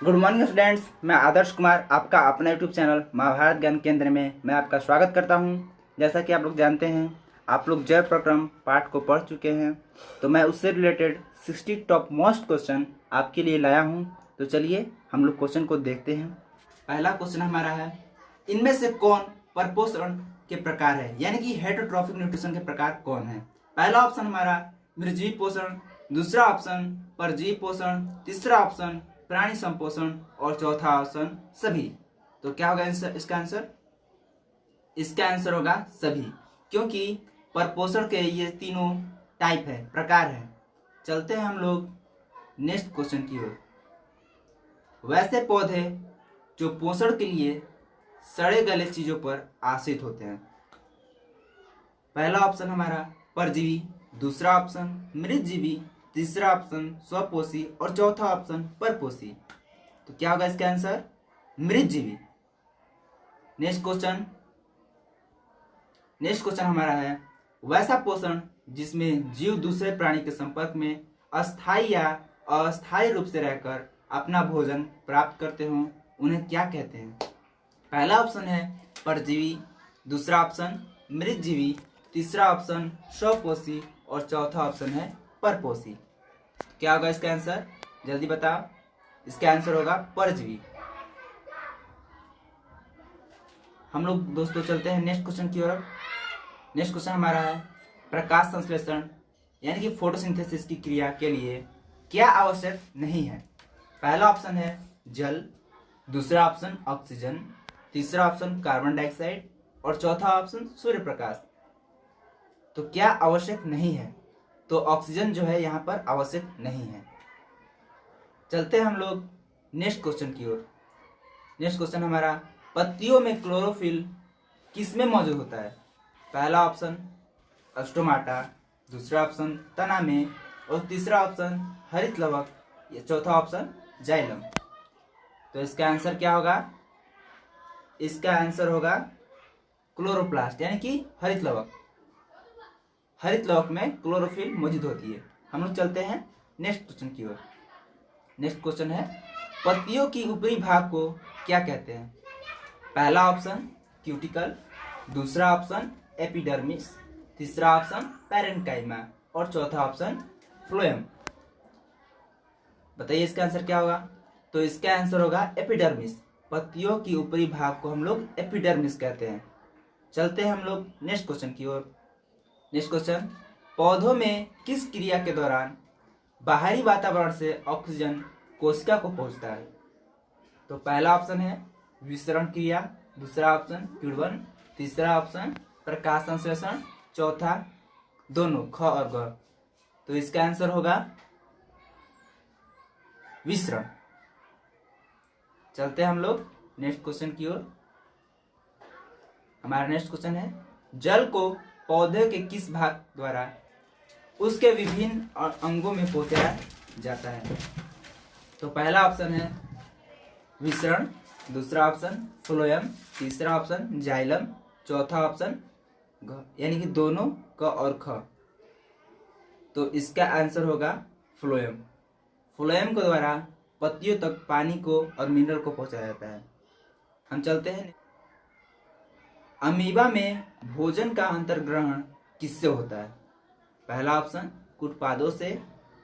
Good morning students, मैं आदर्श कुमार आपका अपना यूट्यूब चैनल महाभारत ज्ञान केंद्र में मैं आपका स्वागत करता हूं। जैसा कि आप लोग जानते हैं, आप लोग जैव प्रक्रम पाठ को पढ़ चुके हैं, तो मैं उससे रिलेटेड 60 टॉप मोस्ट क्वेश्चन आपके लिए लाया हूं। तो चलिए हम लोग क्वेश्चन को देखते हैं। पहला क्वेश्चन हमारा है, इनमें से कौन परपोषण के प्रकार है, यानी कि हेटरोट्रॉफिक न्यूट्रिशन के प्रकार कौन है। पहला ऑप्शन हमारा निर्जीव पोषण, दूसरा ऑप्शन परजीवी पोषण, तीसरा ऑप्शन प्राणी संपोषण और चौथा ऑप्शन सभी। तो क्या होगा इसका आंसर? इसका आंसर होगा सभी, क्योंकि परपोषण के ये तीनों टाइप है, प्रकार है। चलते हैं हम लोग नेक्स्ट क्वेश्चन की ओर। वैसे पौधे जो पोषण के लिए सड़े गले चीजों पर आश्रित होते हैं। पहला ऑप्शन हमारा परजीवी, दूसरा ऑप्शन मृतजीवी, तीसरा ऑप्शन स्वपोषी और चौथा ऑप्शन परपोषी। तो क्या होगा इसका आंसर? मृतजीवी। नेक्स्ट क्वेश्चन हमारा है, वैसा पोषण जिसमें जीव दूसरे प्राणी के संपर्क में अस्थायी या अस्थायी रूप से रहकर अपना भोजन प्राप्त करते हो, उन्हें क्या कहते हैं। पहला ऑप्शन है परजीवी, दूसरा ऑप्शन मृतजीवी, तीसरा ऑप्शन स्वपोषी और चौथा ऑप्शन है परपोषी। क्या होगा इसका आंसर? जल्दी बताओ। इसका आंसर होगा परजीवी। हम लोग दोस्तों चलते हैं नेक्स्ट क्वेश्चन की ओर। नेक्स्ट क्वेश्चन हमारा है, प्रकाश संश्लेषण यानी कि फोटोसिंथेसिस की क्रिया के लिए क्या आवश्यक नहीं है। पहला ऑप्शन है जल, दूसरा ऑप्शन ऑक्सीजन, तीसरा ऑप्शन कार्बन डाइऑक्साइड और चौथा ऑप्शन सूर्य प्रकाश। तो क्या आवश्यक नहीं है? तो ऑक्सीजन जो है यहाँ पर आवश्यक नहीं है। चलते हैं हम लोग नेक्स्ट क्वेश्चन की ओर। नेक्स्ट क्वेश्चन हमारा, पत्तियों में क्लोरोफिल किसमें मौजूद होता है। पहला ऑप्शन स्टोमाटा, दूसरा ऑप्शन तना में और तीसरा ऑप्शन हरित लवक, चौथा ऑप्शन जाइलम। तो इसका आंसर क्या होगा? इसका आंसर होगा क्लोरोप्लास्ट यानी कि हरित लवक। हरित लवक में क्लोरोफिल मौजूद होती है। हम लोग चलते हैं नेक्स्ट क्वेश्चन की ओर। नेक्स्ट क्वेश्चन है, पत्तियों की ऊपरी भाग को क्या कहते हैं। पहला ऑप्शन क्यूटिकल, दूसरा ऑप्शन एपिडर्मिस, तीसरा ऑप्शन पैरेन्काइमा और चौथा ऑप्शन फ्लोएम। बताइए इसका आंसर क्या होगा? तो इसका आंसर होगा एपिडर्मिस। पत्तियों की ऊपरी भाग को हम लोग एपिडर्मिस कहते हैं। चलते हैं हम लोग नेक्स्ट क्वेश्चन की ओर। नेक्स्ट क्वेश्चन, पौधों में किस क्रिया के दौरान बाहरी वातावरण से ऑक्सीजन कोशिका को पहुंचता है। तो पहला ऑप्शन है विसरण क्रिया, दूसरा ऑप्शन किण्वन, तीसरा ऑप्शन प्रकाश संश्लेषण, चौथा दोनों ख और ग। तो इसका आंसर होगा विसरण। चलते हैं हम लोग नेक्स्ट क्वेश्चन की ओर। हमारा नेक्स्ट क्वेश्चन है, जल को पौधे के किस भाग द्वारा उसके विभिन्न अंगों में पहुंचाया जाता है। तो पहला ऑप्शन है विसरण, दूसरा ऑप्शन फ्लोएम, तीसरा ऑप्शन जाइलम, चौथा ऑप्शन यानी कि दोनों क और ख। तो इसका आंसर होगा फ्लोएम। फ्लोएम के द्वारा पत्तियों तक पानी को और मिनरल को पहुंचाया जाता है। हम चलते हैं, अमीबा में भोजन का अंतर्ग्रहण किससे होता है। पहला ऑप्शन कुटपादों से,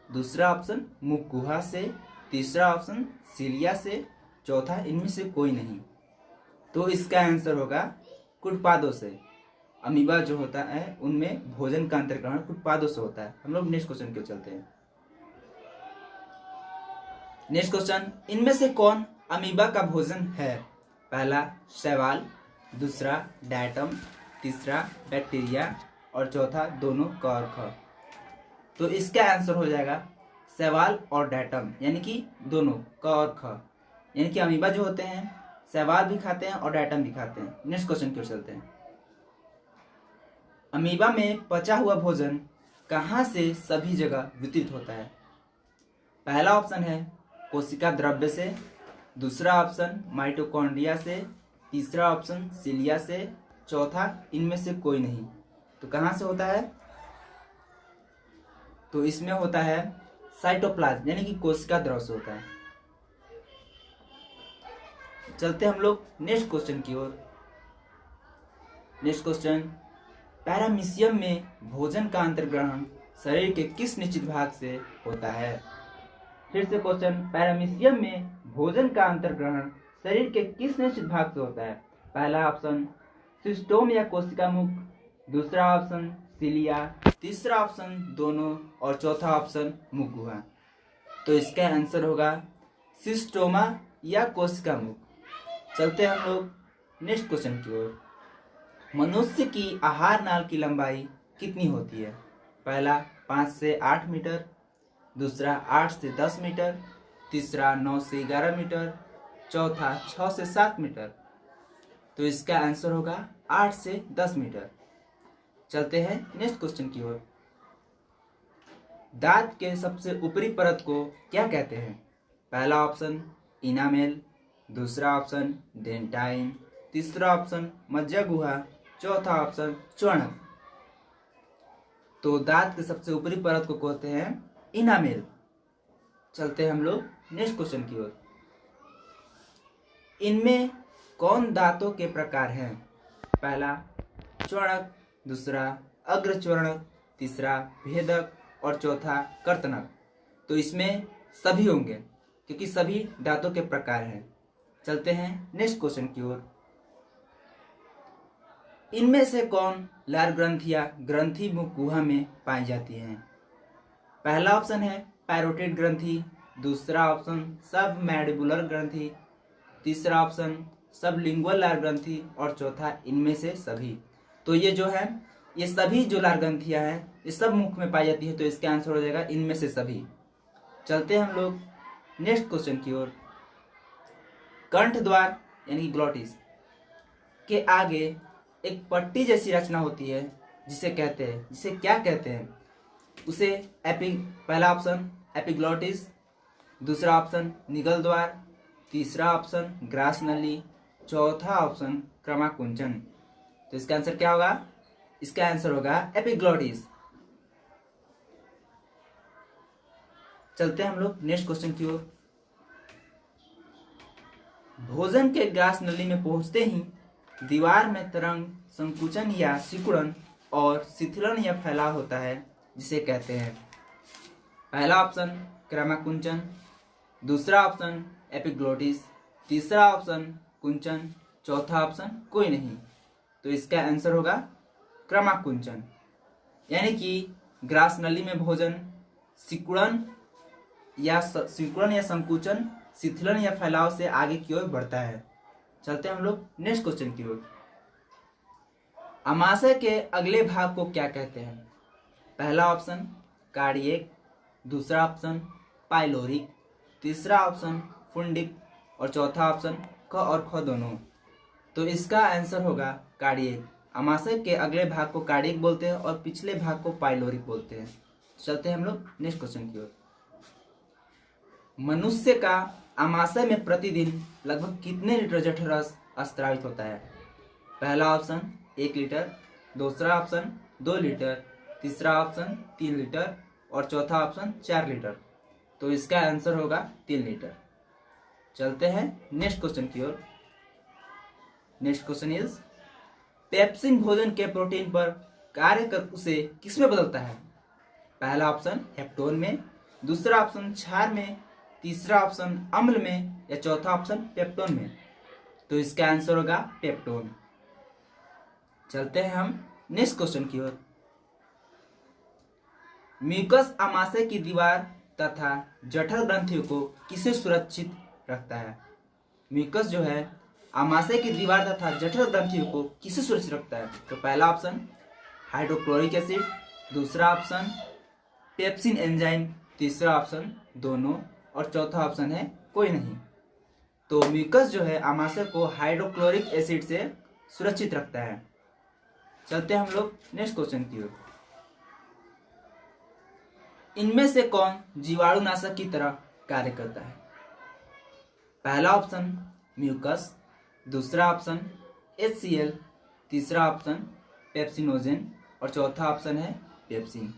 दूसरा ऑप्शन मुख गुहा से, तीसरा ऑप्शन सीलिया से, चौथा इनमें से कोई नहीं। तो इसका आंसर होगा कुटपादों से। अमीबा जो होता है उनमें भोजन का अंतर्ग्रहण कुटपादों से होता है। हम लोग नेक्स्ट क्वेश्चन की ओर चलते हैं। नेक्स्ट क्वेश्चन, इनमें से कौन अमीबा का भोजन है। पहला शैवाल, दूसरा डायटम, तीसरा बैक्टीरिया और चौथा दोनों क और ख। तो इसका आंसर हो जाएगा शैवाल और डायटम यानी कि दोनों क और ख। यानी कि अमीबा जो होते हैं शैवाल भी खाते हैं और डायटम भी खाते हैं। नेक्स्ट क्वेश्चन की ओर चलते हैं। अमीबा में पचा हुआ भोजन कहाँ से सभी जगह वितरित होता है। पहला ऑप्शन है कोशिका द्रव्य से, दूसरा ऑप्शन माइटोकॉन्ड्रिया से, तीसरा ऑप्शन सीलिया से, चौथा इनमें से कोई नहीं। तो कहाँ से होता है? तो इसमें होता है साइटोप्लाज्म यानी कि कोशिका द्रव से होता है। चलते हम लोग नेक्स्ट क्वेश्चन की ओर। नेक्स्ट क्वेश्चन, पैरामीशियम में भोजन का अंतर्ग्रहण शरीर के किस निश्चित भाग से होता है? फिर से क्वेश्चन, पैरामीशियम में भोजन का अंतर्ग्रहण शरीर के किस निश्चित भाग से होता है? पहला ऑप्शन सिस्टोम या कोशिका मुख, दूसरा ऑप्शन सिलिया, तीसरा ऑप्शन दोनों और चौथा ऑप्शन मुख गुहा। तो इसका आंसर होगा सिस्टोमा या कोशिका मुख। चलते हम लोग नेक्स्ट क्वेश्चन की ओर। मनुष्य की आहार नाल की लंबाई कितनी होती है? पहला 5 से 8 मीटर, दूसरा 8 से 10 मीटर, तीसरा 9 से 11 मीटर, चौथा 6 से 7 मीटर। तो इसका आंसर होगा 8 से 10 मीटर। चलते हैं नेक्स्ट क्वेश्चन की ओर। दांत के सबसे ऊपरी परत को क्या कहते हैं? पहला ऑप्शन इनामेल, दूसरा ऑप्शन डेंटाइन, तीसरा ऑप्शन मज्जा गुहा, चौथा ऑप्शन च्वर्णक। तो दांत के सबसे ऊपरी परत को कहते हैं इनामेल। चलते हैं हम लोग नेक्स्ट क्वेश्चन की ओर। इनमें कौन दांतों के प्रकार हैं? पहला च्वर्णक, दूसरा अग्रच्वर्णक, तीसरा भेदक और चौथा कर्तनक। तो इसमें सभी होंगे क्योंकि सभी दांतों के प्रकार हैं। चलते हैं नेक्स्ट क्वेश्चन की ओर। इनमें से कौन लार ग्रंथियां ग्रंथि मुख गुहा में पाई जाती हैं? पहला ऑप्शन है पैरोटिड ग्रंथि, दूसरा ऑप्शन सब मैंडिबुलर ग्रंथि, तीसरा ऑप्शन सब लिंगुअल लार ग्रंथि और चौथा इनमें से सभी। तो ये जो है ये सभी जो लार ग्रंथियां हैं ये सब मुख में पाई जाती है। तो इसका आंसर हो जाएगा इनमें से सभी। चलते हैं हम लोग नेक्स्ट क्वेश्चन की ओर। कंठ द्वार यानी कि ग्लॉटिस के आगे एक पट्टी जैसी रचना होती है जिसे क्या कहते हैं? उसे पहला ऑप्शन एपिग्लॉटिस, दूसरा ऑप्शन निगल द्वार, तीसरा ऑप्शन ग्रास नली, चौथा ऑप्शन क्रमाकुंचन। तो इसका आंसर क्या होगा? इसका आंसर होगा एपिग्लॉटिस। चलते हैं हम लोग नेक्स्ट क्वेश्चन की ओर। भोजन के ग्रास नली में पहुंचते ही दीवार में तरंग, संकुचन या सिकुड़न और शिथिलन या फैलाव होता है जिसे कहते हैं। पहला ऑप्शन क्रमाकुंचन, दूसरा ऑप्शन एपिग्लॉटिस, तीसरा ऑप्शन कुंचन, चौथा ऑप्शन कोई नहीं। तो इसका आंसर होगा क्रमाकुंचन। यानी कि ग्रास नली में भोजन सिकुड़न या संकुचन, शिथिलन या फैलाव से आगे की ओर बढ़ता है। चलते हैं हम लोग नेक्स्ट क्वेश्चन की ओर। आमाशय के अगले भाग को क्या कहते हैं? पहला ऑप्शन कार्डियक, दूसरा ऑप्शन पाइलोरिक, तीसरा ऑप्शन फुंडिक और चौथा ऑप्शन क और ख दोनों। तो इसका आंसर होगा कार्डियक। आमाशय के अगले भाग को कार्डियक बोलते हैं और पिछले भाग को पाइलोरिक बोलते हैं। चलते हैं हम लोग नेक्स्ट क्वेश्चन की ओर। मनुष्य का आमाशय में प्रतिदिन लगभग कितने लीटर जठर रस स्रावित होता है? पहला ऑप्शन 1 लीटर, दूसरा ऑप्शन 2 लीटर, तीसरा ऑप्शन 3 लीटर और चौथा ऑप्शन 4 लीटर। तो इसका आंसर होगा 3 लीटर। चलते हैं नेक्स्ट क्वेश्चन की ओर। नेक्स्ट क्वेश्चन इज पेप्सिन भोजन के प्रोटीन पर कार्य कर उसे किसमें बदलता है? पहला ऑप्शन हेप्टोन में, दूसरा ऑप्शन क्षार में, तीसरा ऑप्शन अम्ल में या चौथा ऑप्शन पेप्टोन में। तो इसका आंसर होगा पेप्टोन। चलते हैं हम नेक्स्ट क्वेश्चन की ओर। म्यूकस आमाशय की दीवार तथा जठर ग्रंथियों को किसे सुरक्षित रखता है? म्यूकस जो है आमाशय की दीवार तथा जठर ग्रंथियों को किसे सुरक्षित रखता है? तो पहला ऑप्शन हाइड्रोक्लोरिक एसिड, दूसरा ऑप्शन पेप्सिन एंजाइम, तीसरा ऑप्शन दोनों और चौथा ऑप्शन है कोई नहीं। तो म्यूकस जो है आमाशय को हाइड्रोक्लोरिक एसिड से सुरक्षित रखता है। चलते हैं हम लोग नेक्स्ट क्वेश्चन की ओर। इनमें से कौन जीवाणुनाशक की तरह कार्य करता है? पहला ऑप्शन म्यूकस, दूसरा ऑप्शन HCl, तीसरा ऑप्शन पेप्सिनोजेन और चौथा ऑप्शन है पेप्सिन।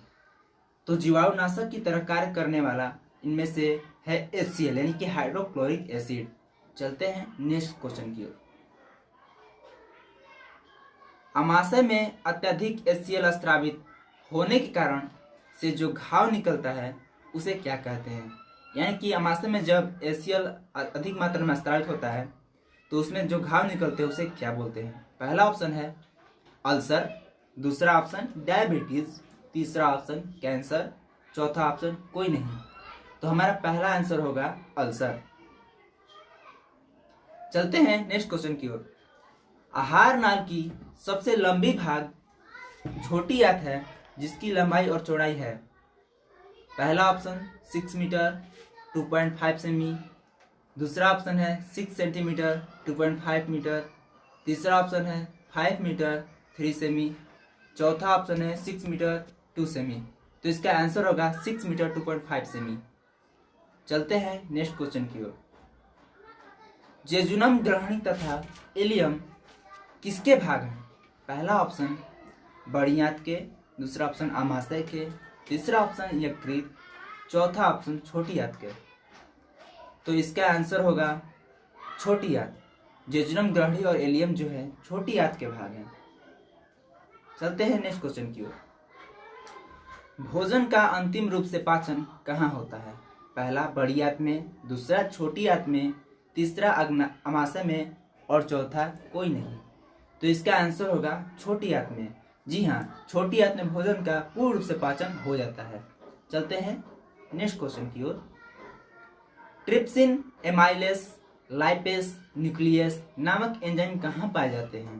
तो जीवाणुनाशक की तरह कार्य करने वाला इनमें से है HCl यानी कि हाइड्रोक्लोरिक एसिड। चलते हैं नेक्स्ट क्वेश्चन की ओर। अमाशय में अत्यधिक HCl स्रावित होने के कारण से जो घाव निकलता है उसे क्या कहते हैं? यानी कि अमाशय में जब HCl अधिक मात्रा में स्रावित होता है तो उसमें जो घाव निकलते हैं उसे क्या बोलते हैं? पहला ऑप्शन है अल्सर, दूसरा ऑप्शन डायबिटीज, तीसरा ऑप्शन कैंसर, चौथा ऑप्शन कोई नहीं। तो हमारा पहला आंसर होगा अल्सर। चलते हैं नेक्स्ट क्वेश्चन की ओर। आहार नाल की सबसे लंबी भाग छोटी आंत है जिसकी लंबाई और चौड़ाई है। पहला ऑप्शन 6 मीटर 2.5 सेमी, दूसरा ऑप्शन है 6 सेंटीमीटर 2.5 मीटर, तीसरा ऑप्शन है 5 मीटर 3 सेमी, चौथा ऑप्शन है 6 मीटर 2 सेमी। तो इसका आंसर होगा 6 मीटर 2.5 सेमी। चलते हैं नेक्स्ट क्वेश्चन की ओर। जेजुनम ग्रहणी तथा इलियम किसके भाग हैं? पहला ऑप्शन बड़ी आंत के, दूसरा ऑप्शन आमाशय के, तीसरा ऑप्शन यकृत, चौथा ऑप्शन छोटी आंत के। तो इसका आंसर होगा छोटी आंत। जेजुनम ग्रहणी और इलियम जो है छोटी आंत के भाग हैं। चलते हैं नेक्स्ट क्वेश्चन की ओर। भोजन का अंतिम रूप से पाचन कहाँ होता है? पहला बड़ी आंत में, दूसरा छोटी आंत में, तीसरा अमाशय में और चौथा कोई नहीं। तो इसका आंसर होगा छोटी आंत में। जी हाँ, छोटी आंत में भोजन का पूर्ण रूप से पाचन हो जाता है। चलते हैं नेक्स्ट क्वेश्चन की ओर। ट्रिप्सिन, एमाइलेस, लाइपेस, न्यूक्लियस नामक एंजाइम कहाँ पाए जाते हैं?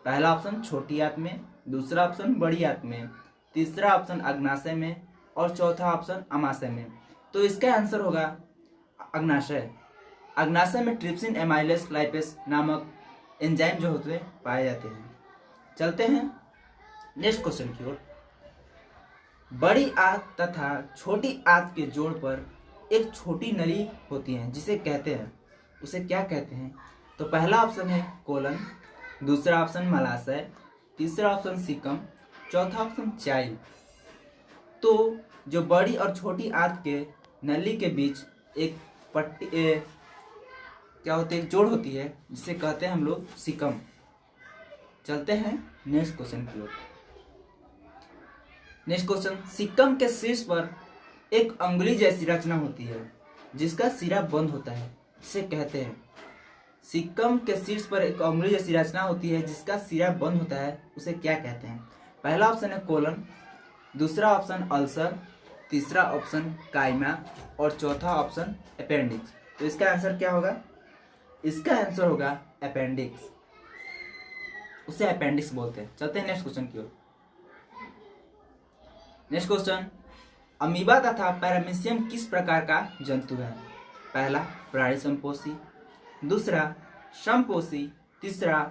पहला ऑप्शन छोटी आंत में, दूसरा ऑप्शन बड़ी आंत में, तीसरा ऑप्शन अग्नाशय में और चौथा ऑप्शन अमाशय में। तो इसका आंसर होगा अग्नाशय। अग्नाशय में ट्रिप्सिन, एमाइलेस, लाइपेस नामक एंजाइम जो होते हैं पाए जाते हैं। चलते हैं नेक्स्ट क्वेश्चन की ओर। बड़ी आंत तथा छोटी आंत के जोड़ पर एक छोटी नली होती है जिसे कहते हैं, उसे क्या कहते हैं? तो पहला ऑप्शन है कोलन, दूसरा ऑप्शन मलाशय, तीसरा ऑप्शन सीकम, चौथा ऑप्शन चाइल्ड। तो जो बड़ी और छोटी आंत के नली के बीच एक पट्टी क्या होती है, जोड़ होती है जिसे कहते हैं हम लोग सीकम। चलते हैं नेक्स्ट क्वेश्चन की ओर। Next question. सीकम के शीर्ष पर एक अंगुली जैसी रचना होती है जिसका सिरा बंद होता है, जिसे कहते हैं। सीकम के शीर्ष पर एक अंगुली जैसी रचना होती है जिसका सिरा बंद होता है, उसे क्या कहते हैं? पहला ऑप्शन है कोलन, दूसरा ऑप्शन अल्सर, तीसरा ऑप्शन काइमा और चौथा ऑप्शन अपेंडिक्स। तो इसका आंसर क्या होगा? इसका आंसर होगा अपेंडिक्स। उसे अपेंडिक्स बोलते हैं। चलते हैं नेक्स्ट क्वेश्चन की ओर। Next question. अमीबा तथा पैरामीशियम किस प्रकार का जंतु है? पहला प्राणी संपोषी, दूसरा समपोषी, तीसरा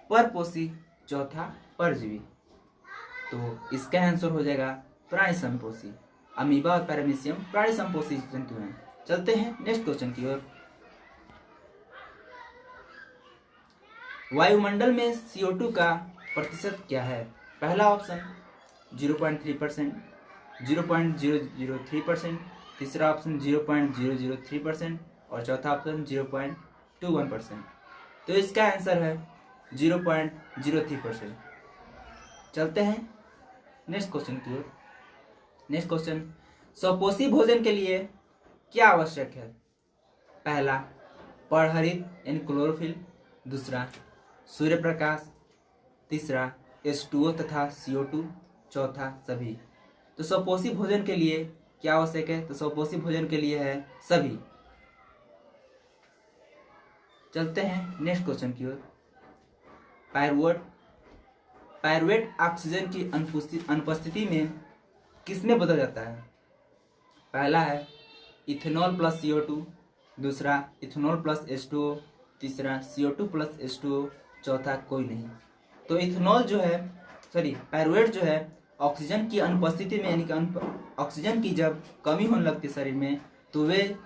परपोषी, चौथा परजीवी। तो इसका आंसर हो जाएगा प्राणी संपोषी। अमीबा और पैरामीशियम प्राणी संपोषी जंतु हैं। चलते हैं नेक्स्ट क्वेश्चन की ओर। वायुमंडल में CO2 का प्रतिशत क्या है? पहला ऑप्शन 0.3%, 0.003%, तीसरा ऑप्शन 0.003% और चौथा ऑप्शन 0.21%। तो इसका आंसर है 0.03%। चलते हैं नेक्स्ट क्वेश्चन की ओर। Next question. स्वपोषी भोजन के लिए क्या आवश्यक है? पहला परहरित यानी क्लोरोफिल, दूसरा सूर्य प्रकाश, तीसरा H2O तथा CO2, चौथा सभी। तो स्वपोषी भोजन के लिए क्या आवश्यक है? तो स्वपोषी भोजन के लिए है सभी। चलते हैं नेक्स्ट क्वेश्चन की ओर। पायरुवेट ऑक्सीजन की अनुपस्थिति में किसमें बदल जाता है? पहला है इथेनॉल प्लस CO2, दूसरा इथेनॉल प्लस H2O, तीसरा CO2 प्लस H2O, चौथा कोई नहीं। तो इथेनॉल जो है पायरुवेट जो है ऑक्सीजन की अनुपस्थिति में यानी कि ऑक्सीजन की जब कमी होने लगती है शरीर में तो वे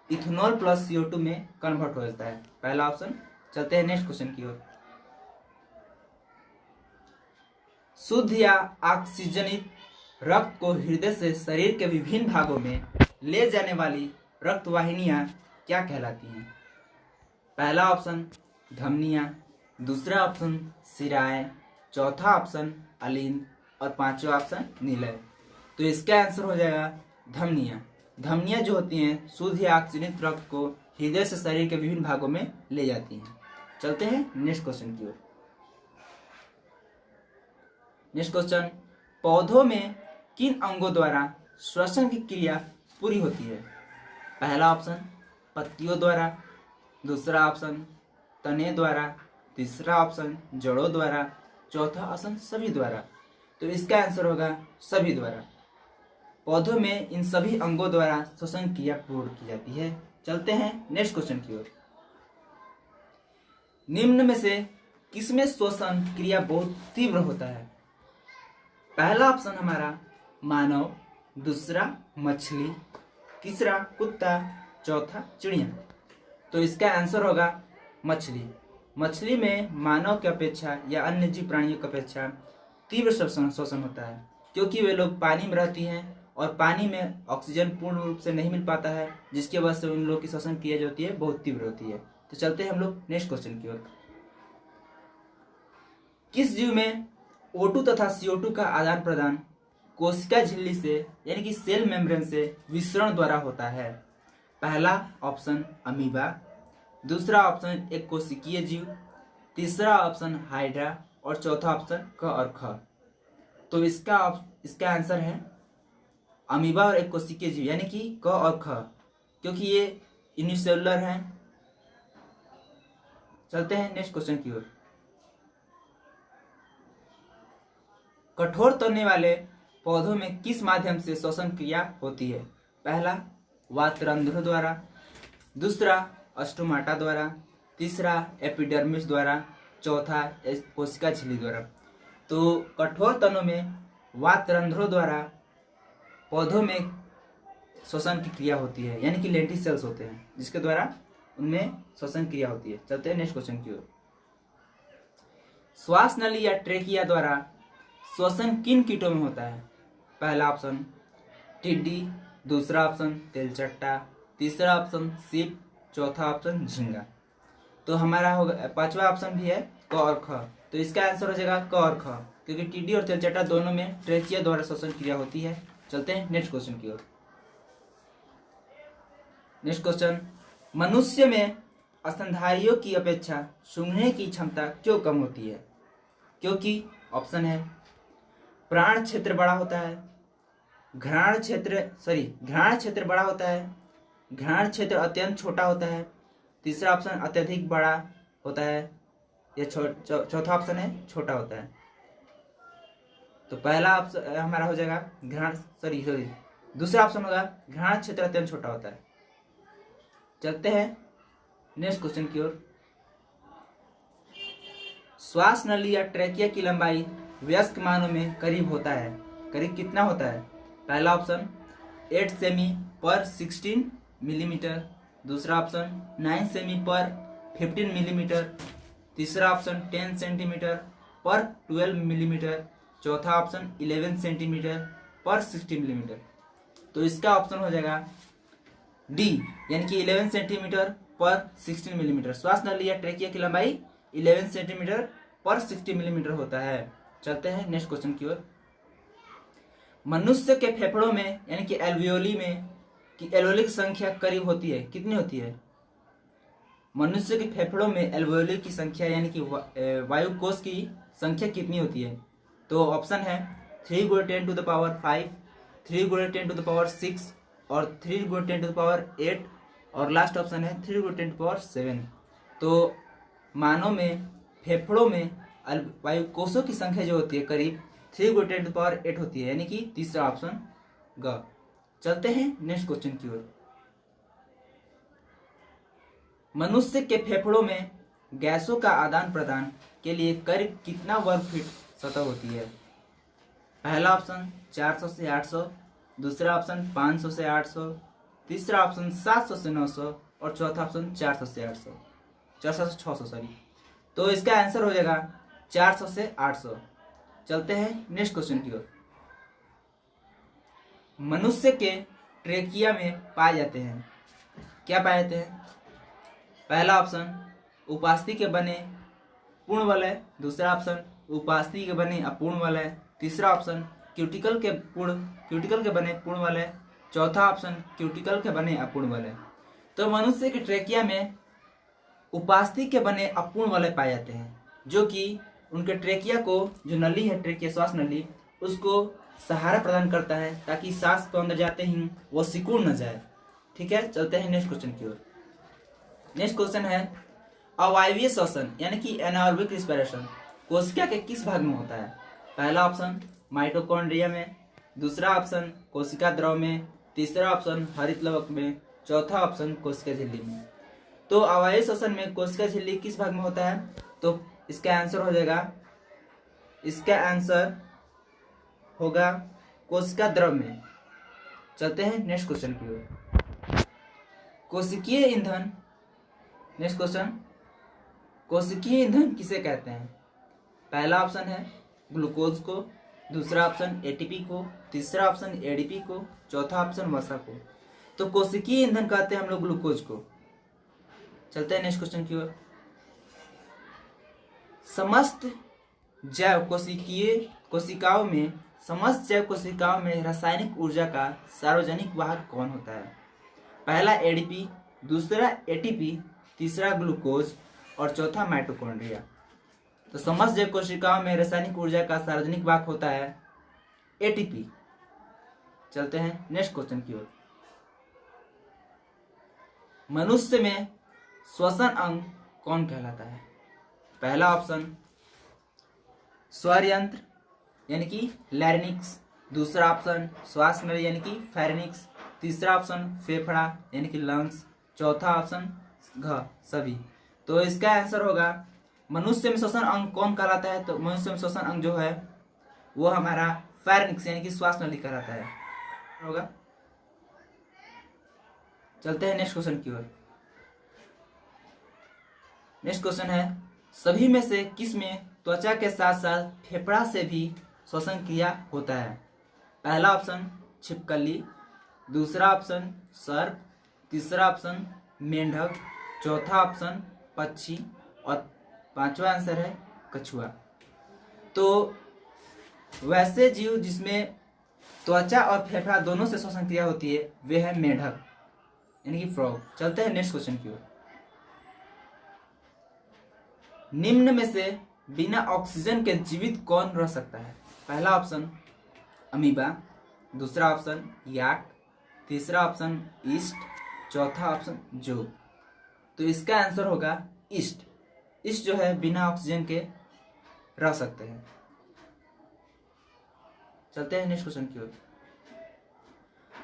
इथेनॉल प्लस CO2 में कन्वर्ट हो जाता है। पहला ऑप्शन। चलते हैं नेक्स्ट क्वेश्चन की ओर। शुद्ध या ऑक्सीजनित रक्त को हृदय से शरीर के विभिन्न भागों में ले जाने वाली रक्त वाहिनियां क्या कहलाती हैं? पहला ऑप्शन धमनियाँ, दूसरा ऑप्शन शिराएं, चौथा ऑप्शन अलिंद और पांचवा ऑप्शन निलय। तो इसका आंसर हो जाएगा धमनियाँ। धमनियाँ जो होती हैं शुद्ध या ऑक्सीजनित रक्त को हृदय से शरीर के विभिन्न भागों में ले जाती हैं। चलते हैं नेक्स्ट क्वेश्चन की ओर। नेक्स्ट क्वेश्चन, पौधों में किन अंगों द्वारा श्वसन की क्रिया पूरी होती है? पहला ऑप्शन पत्तियों द्वारा, दूसरा ऑप्शन तने द्वारा, तीसरा ऑप्शन जड़ों द्वारा, चौथा ऑप्शन सभी द्वारा। तो इसका आंसर होगा सभी द्वारा। पौधों में इन सभी अंगों द्वारा श्वसन क्रिया पूर्ण की जाती है। चलते हैं नेक्स्ट क्वेश्चन की ओर। निम्न में से किसमें श्वसन क्रिया बहुत तीव्र होता है? पहला ऑप्शन हमारा मानव, दूसरा मछली, तीसरा कुत्ता, चौथा चिड़िया। तो इसका आंसर होगा मछली। मछली में मानव की अपेक्षा या अन्य जीव प्राणियों की अपेक्षा तीव्र श्वसन होता है, क्योंकि वे लोग पानी में रहती हैं और पानी में ऑक्सीजन पूर्ण रूप से नहीं मिल पाता है, जिसकी वजह से उन लोगों की श्वसन क्रिया जो होती है बहुत तीव्र होती है। तो चलते हैं हम लोग नेक्स्ट क्वेश्चन की ओर। किस जीव में O2 तथा CO2 का आदान प्रदान कोशिका झिल्ली से यानी कि सेल मेम्ब्रेन से विसरण द्वारा होता है? पहला ऑप्शन अमीबा, दूसरा ऑप्शन एक कोशिकीय जीव, तीसरा ऑप्शन हाइड्रा और चौथा ऑप्शन क और ख। तो इसका आंसर है अमीबा और एक कोशिकीय जीव यानी कि क और ख, क्योंकि ये यूनिसेलुलर हैं। चलते हैं नेक्स्ट क्वेश्चन की ओर। कठोर तने वाले पौधों में किस माध्यम से श्वसन क्रिया होती है? पहला वातरंध्र द्वारा, दूसरा अस्टोमाटा द्वारा, तीसरा एपिडर्मिस द्वारा, चौथा कोशिका झिल्ली द्वारा। तो कठोर तनों में वातरंध्रों द्वारा पौधों में श्वसन की क्रिया होती है, यानी कि लेंटिसेल्स होते हैं जिसके द्वारा उनमें श्वसन क्रिया होती है। चलते हैं नेक्स्ट क्वेश्चन की ओर। श्वास नली या ट्रेकिया द्वारा श्वसन किन कीटों में होता है? पहला ऑप्शन टिड्डी, दूसरा ऑप्शन तेलचट्टा, तीसरा ऑप्शन सीप, चौथा ऑप्शन झींगा। तो हमारा होगा पांचवा ऑप्शन भी है क और ख। तो इसका आंसर हो जाएगा क और ख, क्योंकि टिड्डी और तेलचट्टा दोनों में ट्रेकिया द्वारा श्वसन क्रिया होती है। चलते हैं नेक्स्ट क्वेश्चन की ओर। नेक्स्ट क्वेश्चन, मनुष्य में स्तनधारियों की अपेक्षा सूंघने की क्षमता क्यों कम होती है? क्योंकि ऑप्शन है प्राण क्षेत्र बड़ा होता है, घ्राण क्षेत्र बड़ा होता है, घ्राण क्षेत्र अत्यंत छोटा होता है, तीसरा ऑप्शन अत्यधिक बड़ा होता है, या चौथा ऑप्शन है छोटा होता है। तो पहला ऑप्शन हमारा हो जाएगा दूसरा ऑप्शन होगा घ्राण क्षेत्र अत्यंत छोटा होता है। चलते हैं नेक्स्ट क्वेश्चन की ओर। श्वास नली या ट्रेकिया की लंबाई वयस्क मानव में करीब होता है, करीब कितना होता है? पहला ऑप्शन 8 सेमी पर 16 मिलीमीटर, दूसरा ऑप्शन 9 सेमी पर 15 मिलीमीटर, तीसरा ऑप्शन 10 सेंटीमीटर पर 12 मिलीमीटर, चौथा ऑप्शन 11 सेंटीमीटर पर 60 मिलीमीटर। तो इसका ऑप्शन हो जाएगा डी, यानी कि 11 सेंटीमीटर पर 16 मिलीमीटर। श्वास नली या ट्रेकिया की लंबाई 11 सेंटीमीटर पर 60 मिलीमीटर होता है। चलते हैं नेक्स्ट क्वेश्चन की ओर। मनुष्य के फेफड़ों में यानी कि एल्वियोली में की एल्वियोली की संख्या करीब होती है, कितनी होती है? मनुष्य के फेफड़ों में एल्वियोली की संख्या यानी कि वायु कोश की संख्या कितनी होती है? तो ऑप्शन है 3 × 10⁵, 3 × 10⁶ और 3 × 10⁸ और लास्ट ऑप्शन है 3 × 10⁷। तो मानव में फेफड़ों में वायु कोशों की संख्या जो होती है करीब 3 × 10⁸ होती है, यानी कि तीसरा ऑप्शन ग। चलते हैं नेक्स्ट क्वेश्चन की ओर। मनुष्य के फेफड़ों में गैसों का आदान प्रदान के लिए करीब कितना वर्ग फीट सतह होती है? पहला ऑप्शन 400 से 800, दूसरा ऑप्शन 500 से 800, तीसरा ऑप्शन 700 से 900 और चौथा ऑप्शन 400 से 600 सॉरी। तो इसका आंसर हो जाएगा 400 से 800। चलते हैं नेक्स्ट क्वेश्चन की ओर। मनुष्य के ट्रेकिया में पाए जाते हैं, क्या पाए जाते हैं? पहला ऑप्शन उपास्थि के बने पूर्ण वलय, दूसरा ऑप्शन उपास्थि के बने अपूर्ण वलय, तीसरा ऑप्शन क्यूटिकल के बने पूर्ण वलय, चौथा ऑप्शन क्यूटिकल के बने अपूर्ण वलय। तो मनुष्य के ट्रेकिया में उपास्थि के बने अपूर्ण वलय पाए जाते हैं, जो कि उनके ट्रेकिया को, जो नली है ट्रेकिया श्वास नली, उसको सहारा प्रदान करता है ताकि सांस को अंदर जाते ही वो सिकुड़ न जाए। ठीक है, चलते हैं नेक्स्ट क्वेश्चन की ओर। नेक्स्ट क्वेश्चन है अवायवीय श्वसन यानी कि एनारोबिक रिस्पिरेशन कोशिका के किस भाग में होता है? पहला ऑप्शन माइटोकॉन्ड्रिया में, दूसरा ऑप्शन कोशिका द्रव में, तीसरा ऑप्शन हरित लवक में, चौथा ऑप्शन कोशिका झिल्ली में। तो अवायवीय श्वसन में कोशिका झिल्ली किस भाग में होता है? तो इसका आंसर हो जाएगा, इसका आंसर होगा कोशिका द्रव में। चलते हैं नेक्स्ट क्वेश्चन की ओर। कोशिकीय ईंधन, नेक्स्ट क्वेश्चन, कोशिकीय ईंधन किसे कहते हैं? पहला ऑप्शन है ग्लूकोज को, दूसरा ऑप्शन एटीपी को, तीसरा ऑप्शन एडीपी को, चौथा ऑप्शन वसा को। तो कोशिकीय ईंधन कहते हैं हम लोग ग्लूकोज को। चलते हैं नेक्स्ट क्वेश्चन की ओर। समस्त जैव कोशिकाओं में रासायनिक ऊर्जा का सार्वजनिक वाहक कौन होता है? पहला एडीपी, दूसरा एटीपी, तीसरा ग्लूकोज और चौथा माइटोकॉन्ड्रिया। तो समस्त जैव कोशिकाओं में रासायनिक ऊर्जा का सार्वजनिक वाहक होता है एटीपी। चलते हैं नेक्स्ट क्वेश्चन की ओर। मनुष्य में श्वसन अंग कौन कहलाता है? पहला ऑप्शन स्वर यंत्र यानी कि लैरिंक्स, दूसरा ऑप्शन श्वास नली यानी कि फेरिंक्स, तीसरा ऑप्शन फेफड़ा यानी कि लंग्स, चौथा ऑप्शन सभी। तो इसका आंसर होगा मनुष्य में श्वसन अंग कौन कहलाता है? तो मनुष्य में श्वसन अंग जो है वो हमारा फेरिंक्स यानी कि श्वास नली कहलाता है होगा। चलते हैं नेक्स्ट क्वेश्चन की ओर। नेक्स्ट क्वेश्चन है सभी में से किस में त्वचा के साथ साथ फेफड़ा से भी श्वसन क्रिया होता है? पहला ऑप्शन छिपकली, दूसरा ऑप्शन सर्प, तीसरा ऑप्शन मेंढक, चौथा ऑप्शन पक्षी और पांचवा आंसर है कछुआ। तो वैसे जीव जिसमें त्वचा और फेफड़ा दोनों से श्वसन क्रिया होती है वे है मेंढक यानी कि फ्रॉग। चलते हैं नेक्स्ट क्वेश्चन की ओर। निम्न में से बिना ऑक्सीजन के जीवित कौन रह सकता है? पहला ऑप्शन अमीबा, दूसरा ऑप्शन याक, तीसरा ऑप्शन ईस्ट, चौथा ऑप्शन जो। तो इसका आंसर होगा ईस्ट। ईस्ट जो है बिना ऑक्सीजन के रह सकते हैं। चलते हैं नेक्स्ट क्वेश्चन की ओर।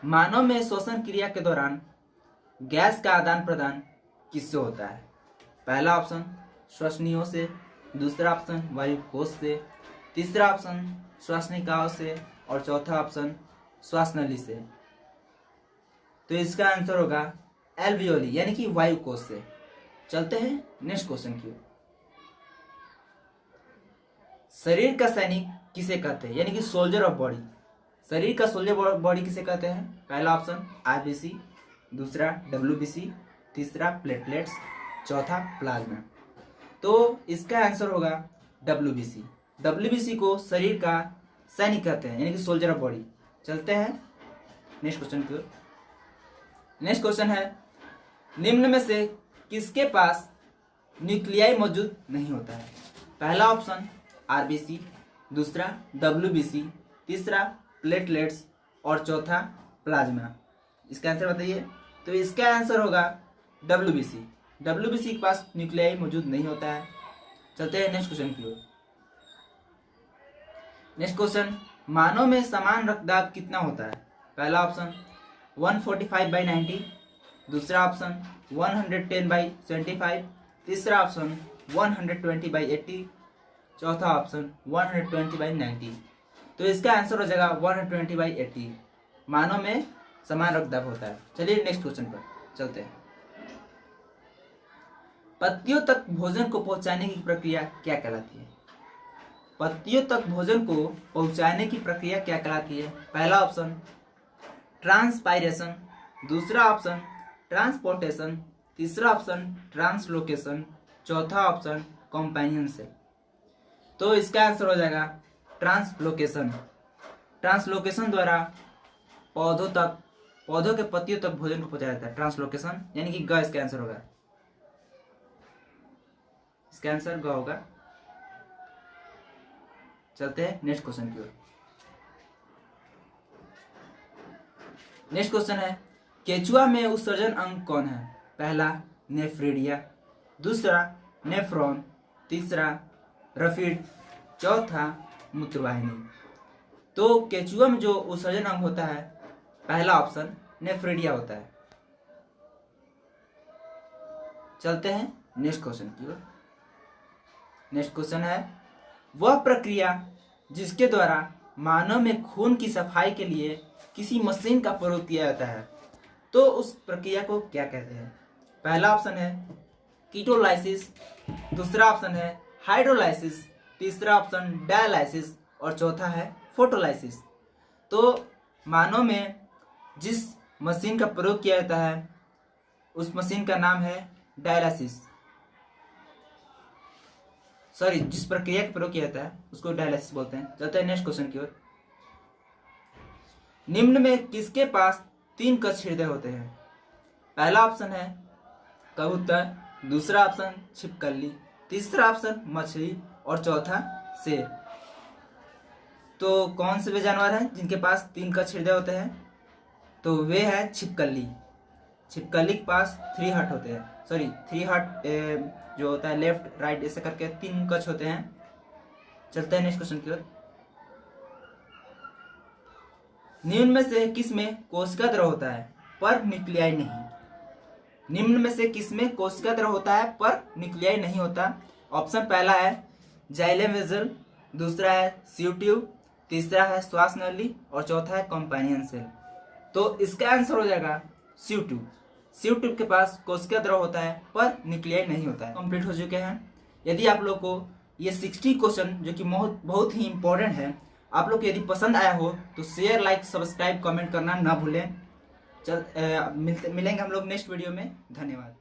मानव में श्वसन क्रिया के दौरान गैस का आदान प्रदान किससे होता है? पहला ऑप्शन श्वसनियों से, दूसरा ऑप्शन वायु कोश से, तीसरा ऑप्शन श्वसनिकाओं से और चौथा ऑप्शन श्वास नली से। तो इसका आंसर होगा एल्वियोली यानी कि वायु कोश से। चलते हैं नेक्स्ट क्वेश्चन की ओर। शरीर का सैनिक किसे कहते हैं यानी कि सोल्जर ऑफ बॉडी? शरीर का सोल्जर बॉडी किसे कहते हैं? पहला ऑप्शन आरबीसी, दूसरा डब्ल्यूबीसी, तीसरा प्लेटलेट्स, चौथा प्लाज्मा। तो इसका आंसर होगा डब्ल्यूबीसी। डब्ल्यूबीसी को शरीर का सैनिक कहते हैं यानी कि सोल्जर ऑफ बॉडी। चलते हैं नेक्स्ट क्वेश्चन की ओर। नेक्स्ट क्वेश्चन है निम्न में से किसके पास न्यूक्लियाई मौजूद नहीं होता है? पहला ऑप्शन आरबीसी, दूसरा डब्ल्यूबीसी, तीसरा प्लेटलेट्स और चौथा प्लाज्मा। इसका आंसर बताइए। तो इसका आंसर होगा डब्ल्यूबीसी। डब्ल्यूबीसी के पास न्यूक्लियाई मौजूद नहीं होता है। चलते हैं नेक्स्ट क्वेश्चन की ओर। नेक्स्ट क्वेश्चन मानव में समान रक्तदाब कितना होता है? पहला ऑप्शन 145/90, दूसरा ऑप्शन 110/75, तीसरा ऑप्शन 120/80, चौथा ऑप्शन 120/90। तो इसका आंसर हो जाएगा 120/80। मानव में समान रक्तदाब होता है। चलिए नेक्स्ट क्वेश्चन पर चलते हैं। पत्तियों तक भोजन को पहुंचाने की प्रक्रिया क्या कहलाती है? पत्तियों तक भोजन को पहुंचाने की प्रक्रिया क्या कहलाती है? पहला ऑप्शन ट्रांसपायरेशन, दूसरा ऑप्शन ट्रांसपोर्टेशन, तीसरा ऑप्शन ट्रांसलोकेशन, चौथा ऑप्शन कंपेनियन सेल। तो इसका आंसर हो जाएगा ट्रांसलोकेशन। ट्रांसलोकेशन द्वारा पौधों के पत्तियों तक भोजन को पहुंचाया जाता है। ट्रांसलोकेशन यानी कि ग इसका आंसर होगा। इसका आंसर ग होगा। चलते हैं नेक्स्ट क्वेश्चन की ओर। नेक्स्ट क्वेश्चन है केचुआ में उत्सर्जन अंग कौन है? पहला नेफ्रिडिया, दूसरा नेफ्रॉन, तीसरा रफिड, चौथा मूत्रवाहिनी। तो केचुआ में जो उत्सर्जन अंग होता है पहला ऑप्शन नेफ्रिडिया होता है। चलते हैं नेक्स्ट क्वेश्चन की ओर। नेक्स्ट क्वेश्चन है वह प्रक्रिया जिसके द्वारा मानव में खून की सफाई के लिए किसी मशीन का प्रयोग किया जाता है, तो उस प्रक्रिया को क्या कहते हैं? पहला ऑप्शन है कीटोलाइसिस, दूसरा ऑप्शन है हाइड्रोलाइसिस, तीसरा ऑप्शन डायलाइसिस और चौथा है फोटोलाइसिस। तो मानव में जिस मशीन का प्रयोग किया जाता है उस मशीन का नाम है डायलाइसिस। सॉरी, जिस प्रक्रिया का प्रयोग किया जाता है उसको डायलाइसिस बोलते हैं। चलते हैं नेक्स्ट क्वेश्चन की ओर। निम्न में किसके पास 3 कक्ष हृदय होते हैं? पहला ऑप्शन है कबूतर, दूसरा ऑप्शन छिपकली, तीसरा ऑप्शन मछली और चौथा शेर। तो कौन से वे जानवर हैं जिनके पास 3 कक्ष हृदय होते हैं? तो वे है छिपकली। छिपकली के पास 3 हार्ट होते हैं। सॉरी, 3 हार्ट जो होता है लेफ्ट राइट ऐसे करके 3 कक्ष होते हैं। चलते हैं नेक्स्ट क्वेश्चन की ओर। निम्न में से किस में कोशिका द्रव होता है पर न्यूक्लियाई नहीं? निम्न में से किस में कोशिका द्रव होता है पर न्यूक्लियाई नहीं होता? ऑप्शन पहला है जाइलम वेसल, दूसरा है सीव ट्यूब, तीसरा है श्वास नली और चौथा है कंपेनियन सेल। तो इसका आंसर हो जाएगा सीव ट्यूब। सीव ट्यूब के पास कोशिका द्रव होता है पर न्यूक्लियाई नहीं होता है। कंप्लीट हो चुके हैं। यदि आप लोग को ये 60 क्वेश्चन जो कि बहुत ही इंपॉर्टेंट है आप लोग को यदि पसंद आया हो तो शेयर, लाइक, सब्सक्राइब, कमेंट करना ना भूलें। मिलेंगे हम लोग नेक्स्ट वीडियो में। धन्यवाद।